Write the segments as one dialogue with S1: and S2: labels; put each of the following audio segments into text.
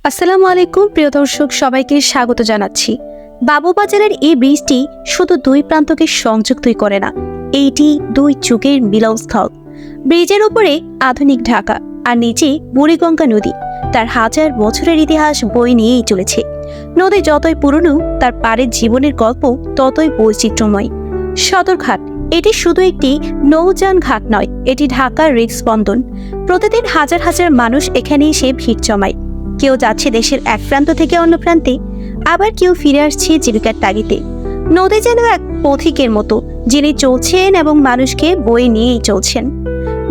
S1: আসসালামু আলাইকুম প্রিয় দর্শক, সবাইকে স্বাগত জানাচ্ছি। বাবুবাজারের এই ব্রিজটি শুধু দুই প্রান্তকে সংযুক্তই করে না, এইটি দুই যুগের মিলনস্থল। ব্রিজের উপরে আধুনিক ঢাকা আর নিচে বুড়িগঙ্গা নদী, তার হাজার বছরের ইতিহাস বয়ে নিয়েই চলেছে। নদী যতই পুরনো, তার পাড়ের জীবনের গল্প ততই বৈচিত্র্যময়। সদরঘাট এটি শুধু একটি নৌযান ঘাট নয়, এটি ঢাকার হৃদস্পন্দন। প্রতিদিন হাজার হাজার মানুষ এখানে এসে ভিড় জমায়। কেউ যাচ্ছে দেশের এক প্রান্ত থেকে অন্য প্রান্তে, আবার কেউ ফিরে আসছে জীবিকার তাগিদে। নদী যেন এক পথিকের মতো, যিনি চলছেন এবং মানুষকে বয়ে নিয়েই চলছেন।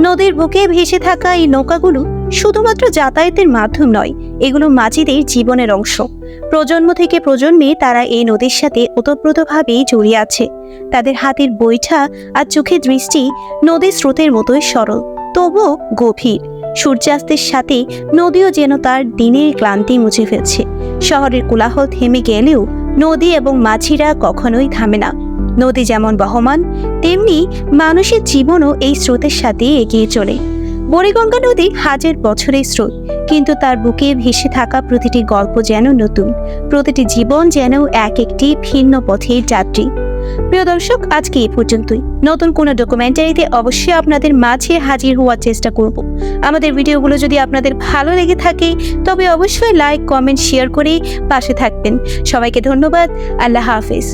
S1: নদীর বুকে ভেসে থাকা এই নৌকাগুলো শুধুমাত্র যাতায়াতের মাধ্যম নয়, এগুলো মাঝিদের জীবনের অংশ। প্রজন্ম থেকে প্রজন্মে তারা এই নদীর সাথে ওতপ্রোতভাবে জড়িয়ে আছে। তাদের হাতের বৈঠা আর চোখের দৃষ্টি নদীর স্রোতের মতোই সরল, তবুও গভীর। সূর্যাস্তের সাথে নদীও যেন তার দিনের ক্লান্তি মুছে ফেলছে। শহরের কোলাহল থেমে গেলেও নদী এবং মাঝিরা কখনোই থামে না। নদী যেমন বহমান, তেমনি মানুষের জীবনও এই স্রোতের সাথে এগিয়ে চলে। বুড়িগঙ্গা নদী হাজার বছরের স্রোত, কিন্তু তার বুকে ভেসে থাকা প্রতিটি গল্প যেন নতুন, প্রতিটি জীবন যেন এক একটি ভিন্ন পথের যাত্রী। প্রিয় দর্শক, আজকে এই পর্যন্তই। নতুন কোনো ডকুমেন্টারিতে অবশ্যই আপনাদের মাঝে হাজির হওয়ার চেষ্টা করব। আমাদের ভিডিওগুলো যদি আপনাদের ভালো লেগে থাকে তবে অবশ্যই লাইক, কমেন্ট, শেয়ার করে পাশে থাকবেন। সবাইকে ধন্যবাদ। আল্লাহ হাফেজ।